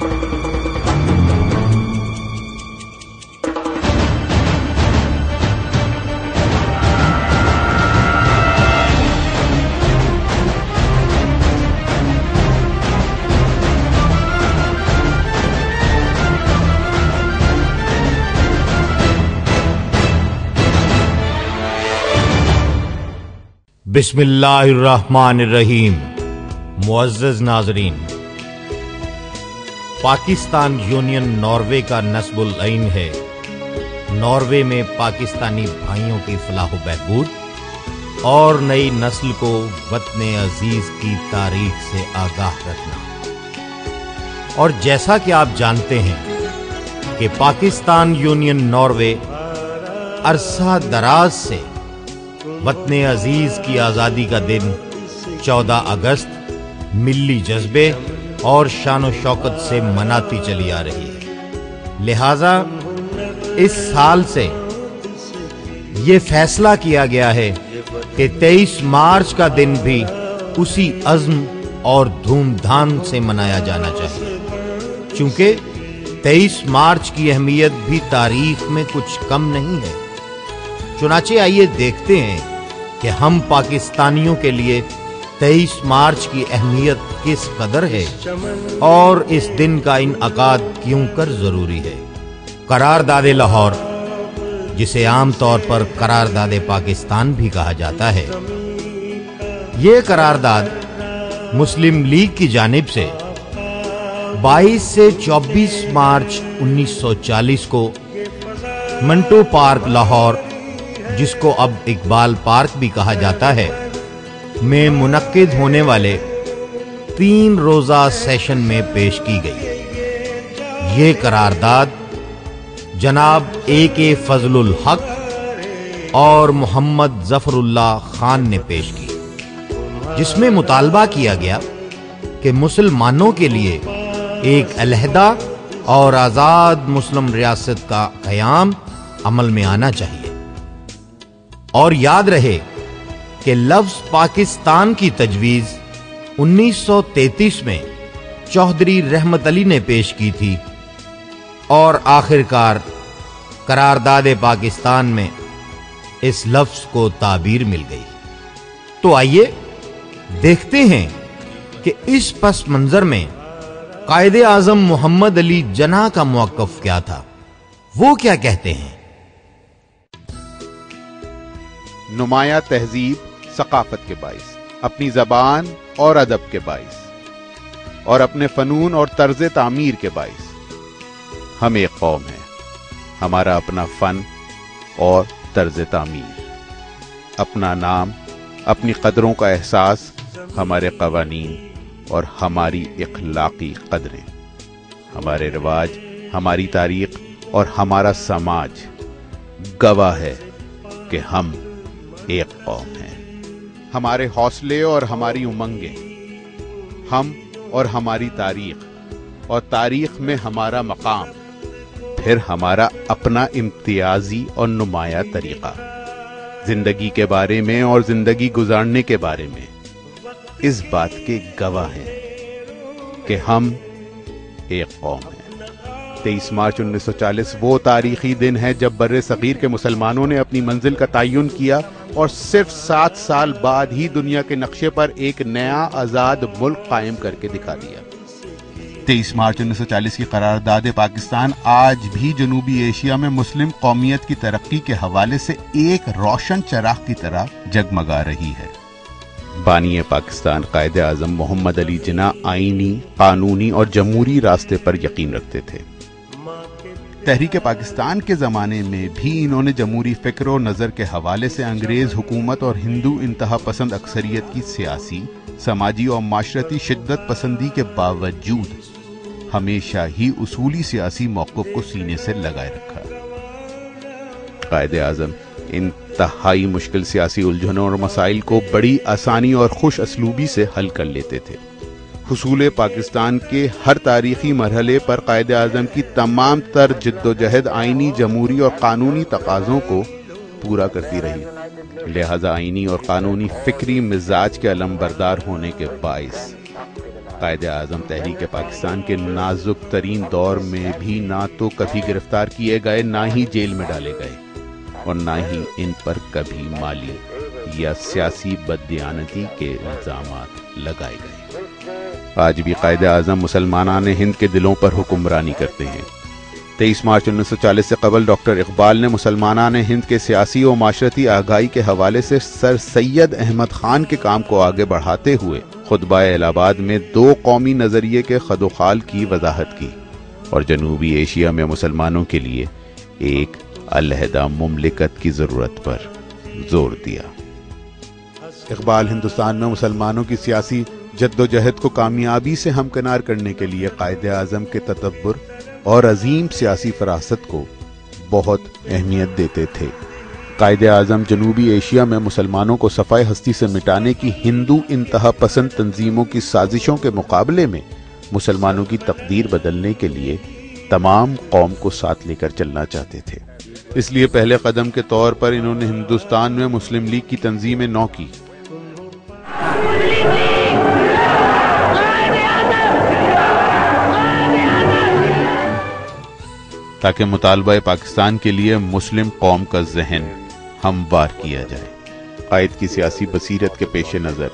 بسم اللہ الرحمن الرحیم۔ معزز ناظرین، پاکستان یونین ناروے کا نصب العین ہے۔ ناروے میں پاکستانی بھائیوں کی فلاح و بہبود اور نئی نسل کو وطن عزیز کی تاریخ سے آگاہ رکھنا۔ اور جیسا کہ آپ جانتے ہیں کہ پاکستان یونین ناروے عرصہ دراز سے وطن عزیز کی آزادی کا دن 14 اگست ملی جذبے اور شان و شوکت سے مناتی چلی آ رہی ہے۔ لہذا اس سال سے یہ فیصلہ کیا گیا ہے کہ 23 مارچ کا دن بھی اسی عزم اور دھوم دھام سے منایا جانا چاہیے، چونکہ 23 مارچ کی اہمیت بھی تاریخ میں کچھ کم نہیں ہے۔ چنانچہ آئیے دیکھتے ہیں کہ ہم پاکستانیوں کے لیے 23 مارچ کی اہمیت کس قدر ہے اور اس دن کا انعقاد کیوں کر ضروری ہے۔ قرارداد لاہور، جسے عام طور پر قرارداد پاکستان بھی کہا جاتا ہے، یہ قرارداد مسلم لیگ کی جانب سے 22 سے 24 مارچ 1940 کو منٹو پارک لاہور، جس کو اب اقبال پارک بھی کہا جاتا ہے، میں منعقد ہونے والے 3 روزہ سیشن میں پیش کی گئی۔ یہ قرارداد جناب AK فضل الحق اور محمد ظفر اللہ خان نے پیش کی، جس میں مطالبہ کیا گیا کہ مسلمانوں کے لیے ایک علیحدہ اور آزاد مسلم ریاست کا قیام عمل میں آنا چاہیے۔ اور یاد رہے کہ لفظ پاکستان کی تجویز 1933 میں چوہدری رحمت علی نے پیش کی تھی اور آخرکار قرارداد پاکستان میں اس لفظ کو تعبیر مل گئی۔ تو آئیے دیکھتے ہیں کہ اس پس منظر میں قائد اعظم محمد علی جناح کا موقف کیا تھا، وہ کیا کہتے ہیں۔ نمایاں تہذیب ثقافت کے باعث، اپنی زبان اور ادب کے باعث، اور اپنے فنون اور طرز تعمیر کے باعث ہم ایک قوم ہیں۔ ہمارا اپنا فن اور طرز تعمیر، اپنا نام، اپنی قدروں کا احساس، ہمارے قوانین اور ہماری اخلاقی قدریں، ہمارے رواج، ہماری تاریخ اور ہمارا سماج گواہ ہے کہ ہم ایک قوم ہے۔ ہمارے حوصلے اور ہماری امنگیں، ہم اور ہماری تاریخ، اور تاریخ میں ہمارا مقام، پھر ہمارا اپنا امتیازی اور نمایاں طریقہ زندگی کے بارے میں اور زندگی گزارنے کے بارے میں اس بات کے گواہ ہیں کہ ہم ایک قوم ہیں۔ 23 مارچ 1940 وہ تاریخی دن ہے جب بر صغیر کے مسلمانوں نے اپنی منزل کا تعین کیا اور صرف 7 سال بعد ہی دنیا کے نقشے پر ایک نیا آزاد ملک قائم کر کے دکھا دیا۔ 23 مارچ 1940 کی قرارداد پاکستان آج بھی جنوبی ایشیا میں مسلم قومیت کی ترقی کے حوالے سے ایک روشن چراغ کی طرح جگمگا رہی ہے۔ بانی پاکستان قائد اعظم محمد علی جناح آئینی، قانونی اور جمہوری راستے پر یقین رکھتے تھے۔ تحریک پاکستان کے زمانے میں بھی انہوں نے جمہوری فکر و نظر کے حوالے سے انگریز حکومت اور ہندو انتہا پسند اکثریت کی سیاسی، سماجی اور معاشرتی شدت پسندی کے باوجود ہمیشہ ہی اصولی سیاسی موقف کو سینے سے لگائے رکھا۔ قائد اعظم انتہائی مشکل سیاسی الجھنوں اور مسائل کو بڑی آسانی اور خوش اسلوبی سے حل کر لیتے تھے۔ حصول پاکستان کے ہر تاریخی مرحلے پر قائد اعظم کی تمام تر جد و جہد آئینی، جمہوری اور قانونی تقاضوں کو پورا کرتی رہی، لہذا آئینی اور قانونی فکری مزاج کے علمبردار ہونے کے باعث قائد اعظم تحریک پاکستان کے نازک ترین دور میں بھی نہ تو کبھی گرفتار کیے گئے، نہ ہی جیل میں ڈالے گئے، اور نہ ہی ان پر کبھی مالی یا سیاسی بددیانتی کے الزامات لگائے گئے۔ آج بھی قائد اعظم مسلمانان ہند کے دلوں پر حکمرانی کرتے ہیں۔ 23 مارچ 1940 سے قبل ڈاکٹر اقبال نے مسلمانان ہند کے سیاسی و معاشرتی آگاہی کے حوالے سے سر سید احمد خان کے کام کو آگے بڑھاتے ہوئے خطبہ الہ آباد میں 2 قومی نظریے کے خد و خال کی وضاحت کی اور جنوبی ایشیا میں مسلمانوں کے لیے ایک علیحدہ مملکت کی ضرورت پر زور دیا۔ اقبال ہندوستان میں مسلمانوں کی سیاسی جدوجہد کو کامیابی سے ہمکنار کرنے کے لیے قائد اعظم کے تدبر اور عظیم سیاسی فراست کو بہت اہمیت دیتے تھے۔ قائد اعظم جنوبی ایشیا میں مسلمانوں کو صفحہ ہستی سے مٹانے کی ہندو انتہا پسند تنظیموں کی سازشوں کے مقابلے میں مسلمانوں کی تقدیر بدلنے کے لیے تمام قوم کو ساتھ لے کر چلنا چاہتے تھے۔ اس لیے پہلے قدم کے طور پر انہوں نے ہندوستان میں مسلم لیگ کی تنظیم نو کی۔ تاکہ مطالبہ پاکستان کے لیے مسلم قوم کا ذہن ہموار کیا جائے۔ قائد کی سیاسی بصیرت کے پیش نظر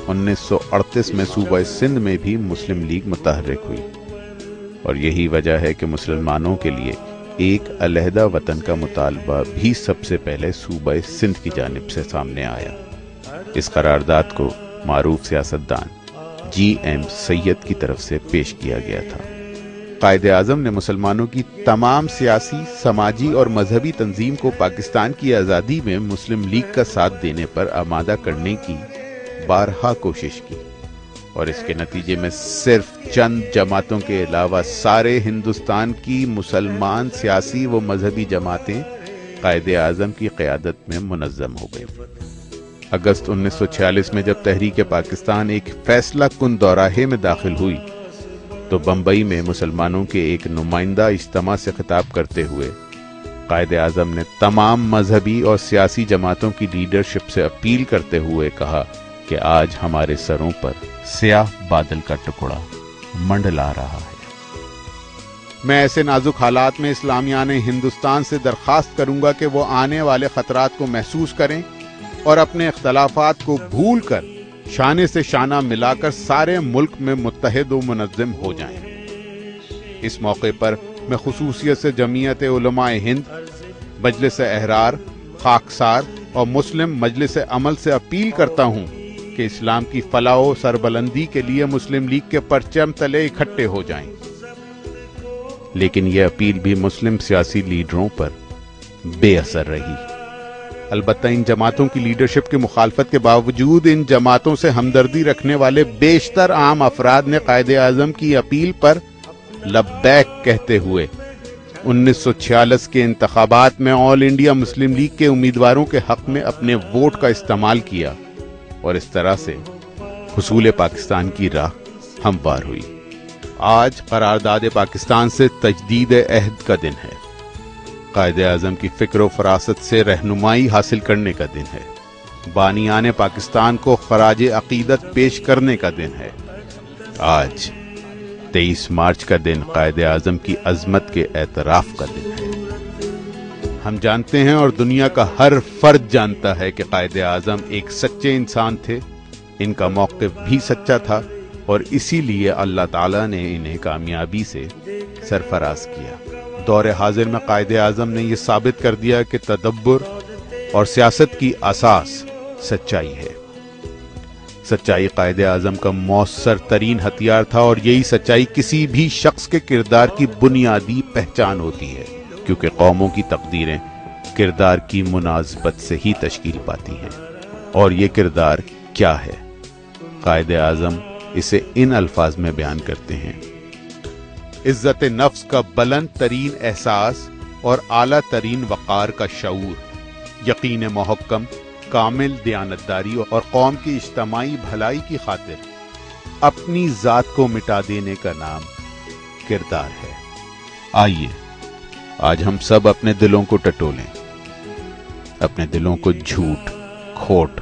1938 میں صوبہ سندھ میں بھی مسلم لیگ متحرک ہوئی، اور یہی وجہ ہے کہ مسلمانوں کے لیے ایک علیحدہ وطن کا مطالبہ بھی سب سے پہلے صوبہ سندھ کی جانب سے سامنے آیا۔ اس قرارداد کو معروف سیاستدان جی ایم سید کی طرف سے پیش کیا گیا تھا۔ قائد اعظم نے مسلمانوں کی تمام سیاسی، سماجی اور مذہبی تنظیم کو پاکستان کی آزادی میں مسلم لیگ کا ساتھ دینے پر آمادہ کرنے کی بارہا کوشش کی، اور اس کے نتیجے میں صرف چند جماعتوں کے علاوہ سارے ہندوستان کی مسلمان سیاسی و مذہبی جماعتیں قائد اعظم کی قیادت میں منظم ہو گئیں۔ اگست 1946 میں جب تحریک پاکستان ایک فیصلہ کن دوراہے میں داخل ہوئی تو بمبئی میں مسلمانوں کے ایک نمائندہ اجتماع سے خطاب کرتے ہوئے قائد اعظم نے تمام مذہبی اور سیاسی جماعتوں کی لیڈرشپ سے اپیل کرتے ہوئے کہا کہ آج ہمارے سروں پر سیاہ بادل کا ٹکڑا منڈلا رہا ہے۔ میں ایسے نازک حالات میں اسلامیان ہندوستان سے درخواست کروں گا کہ وہ آنے والے خطرات کو محسوس کریں اور اپنے اختلافات کو بھول کر شانے سے شانہ ملا کر سارے ملک میں متحد و منظم ہو جائیں۔ اس موقع پر میں خصوصیت سے جمعیت علماء ہند، مجلس احرار، خاکسار اور مسلم مجلس عمل سے اپیل کرتا ہوں کہ اسلام کی فلاح و سربلندی کے لیے مسلم لیگ کے پرچم تلے اکٹھے ہو جائیں۔ لیکن یہ اپیل بھی مسلم سیاسی لیڈروں پر بے اثر رہی۔ البتہ ان جماعتوں کی لیڈرشپ کی مخالفت کے باوجود ان جماعتوں سے ہمدردی رکھنے والے بیشتر عام افراد نے قائد اعظم کی اپیل پر لبیک کہتے ہوئے 1946 کے انتخابات میں آل انڈیا مسلم لیگ کے امیدواروں کے حق میں اپنے ووٹ کا استعمال کیا، اور اس طرح سے حصول پاکستان کی راہ ہموار ہوئی۔ آج قرارداد پاکستان سے تجدید عہد کا دن ہے، قائد اعظم کی فکر و فراست سے رہنمائی حاصل کرنے کا دن ہے، بانیان پاکستان کو خراج عقیدت پیش کرنے کا دن ہے۔ آج 23 مارچ کا دن قائد اعظم کی عظمت کے اعتراف کا دن ہے۔ ہم جانتے ہیں اور دنیا کا ہر فرد جانتا ہے کہ قائد اعظم ایک سچے انسان تھے، ان کا موقف بھی سچا تھا، اور اسی لیے اللہ تعالیٰ نے انہیں کامیابی سے سرفراز کیا۔ دور حاضر میں قائد اعظم نے یہ ثابت کر دیا کہ تدبر اور سیاست کی اساس سچائی ہے۔ سچائی قائد اعظم کا مؤثر ترین ہتھیار تھا، اور یہی سچائی کسی بھی شخص کے کردار کی بنیادی پہچان ہوتی ہے، کیونکہ قوموں کی تقدیریں کردار کی مناسبت سے ہی تشکیل پاتی ہیں۔ اور یہ کردار کیا ہے؟ قائد اعظم اسے ان الفاظ میں بیان کرتے ہیں: عزت نفس کا بلند ترین احساس اور اعلیٰ ترین وقار کا شعور، یقین محکم، کامل دیانتداری اور قوم کی اجتماعی بھلائی کی خاطر اپنی ذات کو مٹا دینے کا نام کردار ہے۔ آئیے آج ہم سب اپنے دلوں کو ٹٹولیں، اپنے دلوں کو جھوٹ، کھوٹ،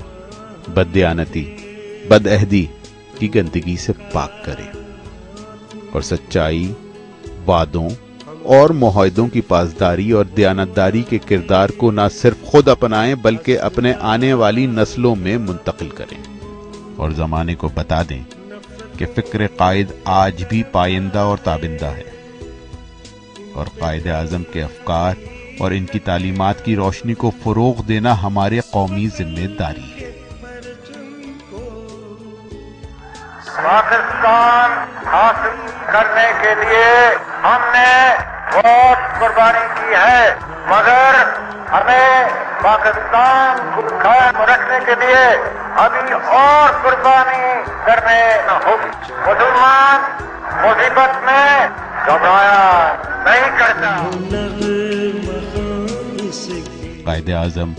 بددیانتی، بدعہدی کی گندگی سے پاک کریں اور سچائی، وعدوں اور معاہدوں کی پاسداری اور دیانتداری کے کردار کو نہ صرف خود اپنائیں بلکہ اپنے آنے والی نسلوں میں منتقل کریں، اور زمانے کو بتا دیں کہ فکر قائد آج بھی پائندہ اور تابندہ ہے، اور قائد اعظم کے افکار اور ان کی تعلیمات کی روشنی کو فروغ دینا ہمارے قومی ذمہ داری ہے۔ پاکستان حاصل کرنے کے لیے ہم نے بہت قربانی کی ہے، مگر ہمیں پاکستان کو قائم رکھنے کے لیے ابھی اور قربانی کرنے ہوگی۔ مسلمان مصیبت میں گھبرایا نہیں کرتا۔ قائد اعظم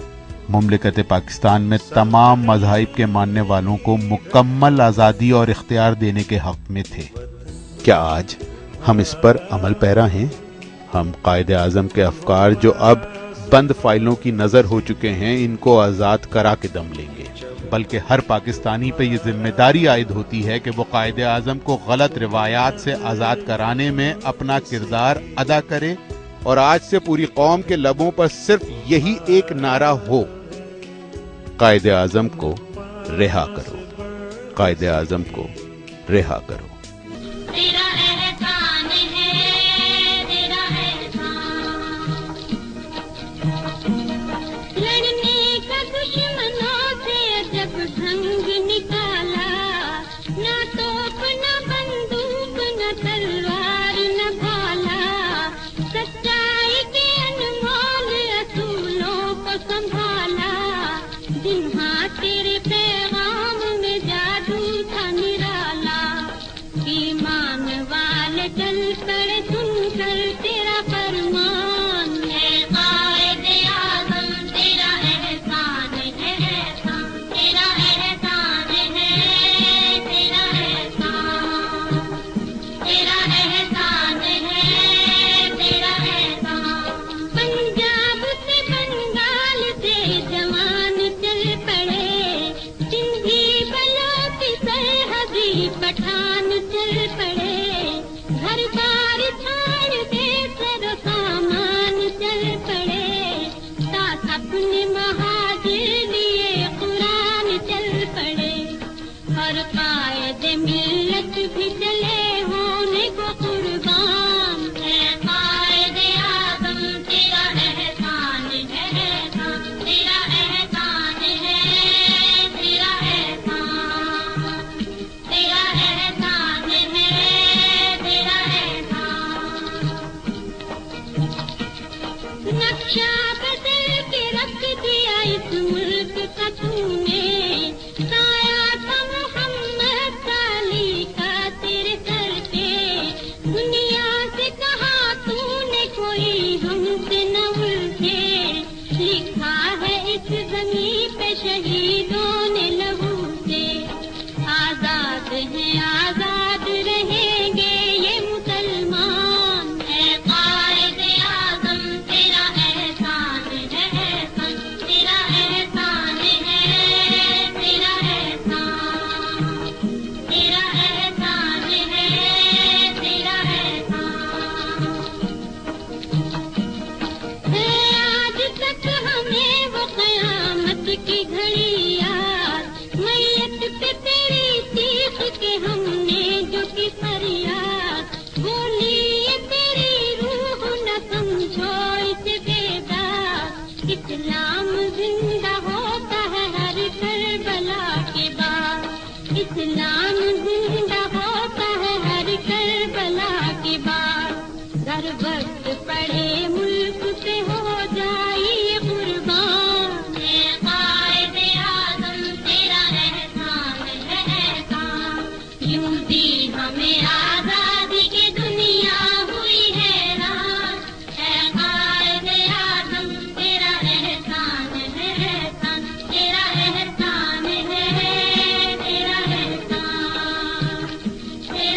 مملکت پاکستان میں تمام مذاہب کے ماننے والوں کو مکمل آزادی اور اختیار دینے کے حق میں تھے۔ کیا آج ہم اس پر عمل پیرا ہیں؟ ہم قائد اعظم کے افکار جو اب بند فائلوں کی نظر ہو چکے ہیں، ان کو آزاد کرا کے دم لیں گے، بلکہ ہر پاکستانی پہ یہ ذمہ داری عائد ہوتی ہے کہ وہ قائد اعظم کو غلط روایات سے آزاد کرانے میں اپنا کردار ادا کرے، اور آج سے پوری قوم کے لبوں پر صرف یہی ایک نعرہ ہو: قائد اعظم کو رہا کرو، قائد اعظم کو رہا کرو۔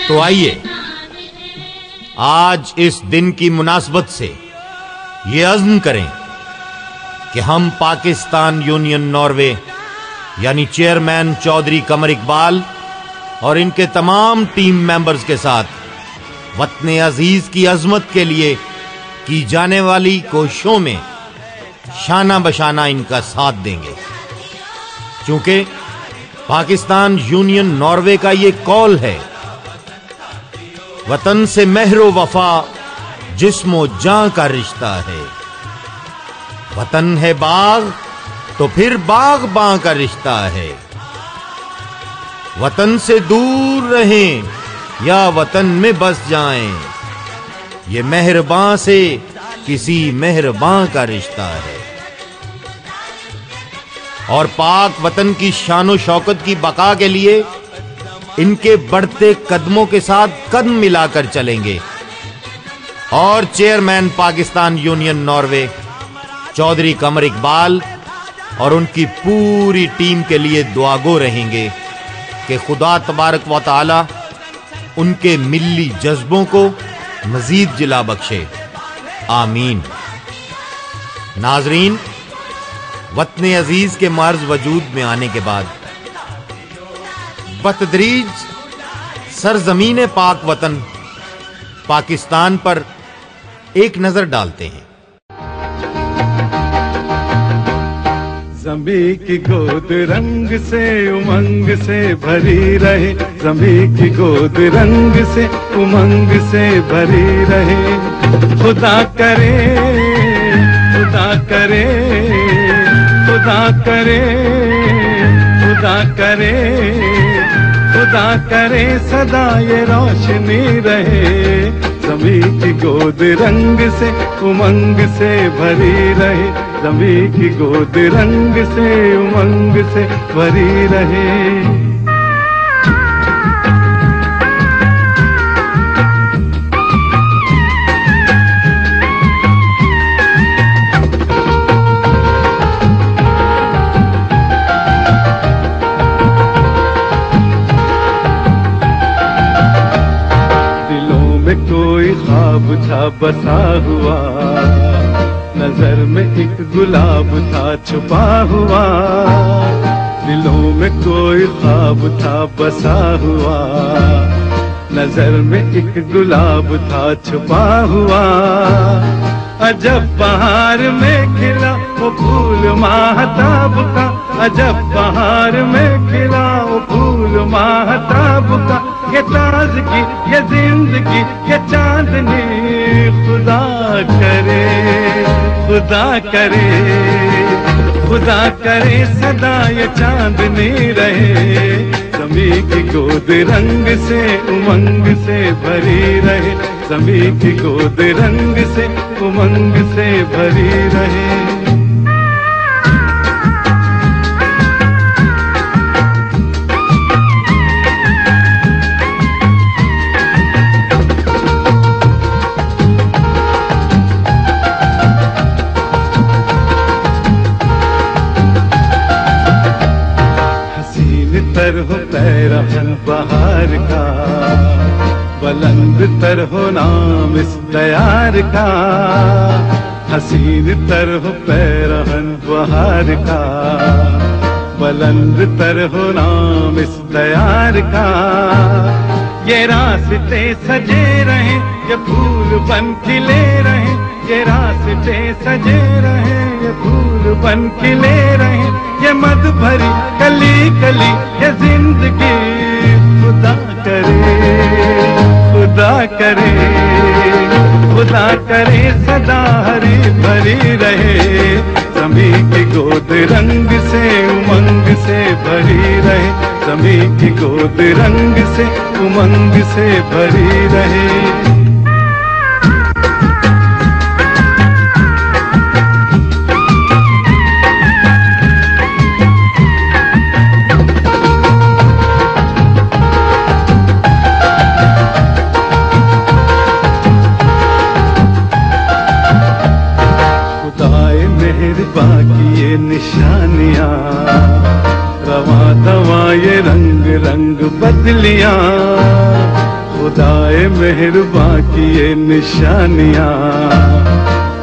تو آئیے آج اس دن کی مناسبت سے یہ عزم کریں کہ ہم پاکستان یونین ناروے یعنی چیئرمین چودھری قمر اقبال اور ان کے تمام ٹیم ممبرز کے ساتھ وطن عزیز کی عظمت کے لیے کی جانے والی کوششوں میں شانہ بشانہ ان کا ساتھ دیں گے، چونکہ پاکستان یونین ناروے کا یہ قول ہے، وطن سے مہر و وفا جسم و جاں کا رشتہ ہے، وطن ہے باغ تو پھر باغ باں کا رشتہ ہے، وطن سے دور رہیں یا وطن میں بس جائیں، یہ مہرباں سے کسی مہرباں کا رشتہ ہے، اور پاک وطن کی شان و شوکت کی بقا کے لیے ان کے بڑھتے قدموں کے ساتھ قدم ملا کر چلیں گے، اور chairman Pakistan Union Norway Chaudhry Qamar Iqbal اور ان کی پوری ٹیم کے لیے دعا گو رہیں گے کہ خدا تبارک و تعالی ان کے ملی جذبوں کو مزید جلا بخشے، آمین۔ ناظرین، وطن عزیز کے معرض وجود میں آنے کے بعد بتدریج سرزمین پاک وطن پاکستان پر ایک نظر ڈالتے ہیں۔ زمیں کی گود رنگ سے امنگ سے بھری رہے، زمیں کی گود رنگ سے امنگ سے بھری رہے، خدا کرے خدا کرے خدا کرے خدا کرے خدا کرے سدا یہ روشنی رہے، زمیں کی گود رنگ سے امنگ سے بھری رہے، زمیں کی گود رنگ سے امنگ سے بھری رہے۔ دلوں میں کوئی خواب تھا بسا ہوا، نظر میں ایک گلاب تھا چھپا ہوا، دلوں میں کوئی خواب تھا بسا ہوا، نظر میں ایک گلاب تھا چھپا ہوا، عجب بہار میں کھلا وہ پھول ماہتاب کا، عجب بہار میں کھلا وہ پھول ماہتاب کا، یہ تازگی یہ زندگی یہ چاندنی خدا کرے خدا کرے خدا کرے سدا یہ چاندنی رہے، زمیں کی گود رنگ سے امنگ سے بھری رہے، زمیں کی گود رنگ سے امنگ سے بھری رہے۔ تر ہو پیرہن بہار کا، بلند تر ہو نام اس دیار کا، حسین تر ہو پیرہن بہار کا، بلند تر ہو نام اس دیار کا، یہ راستے سجے رہیں یہ پھول بن کھلے رہیں، یہ راستے سجے رہیں یہ پھول بن کھلے رہیں، یہ مد بھری کلی کلی یہ زندگی خدا کرے خدا کرے خدا کرے سدا ہری بھری رہے، زمیں کی گود رنگ سے امنگ سے بھری رہے، زمیں کی گود رنگ سے امنگ سے بھری رہے۔ یہ نشانیاں رواں دواں یہ رنگ رنگ بدلیاں، خدائے مہرباں کی یہ نشانیاں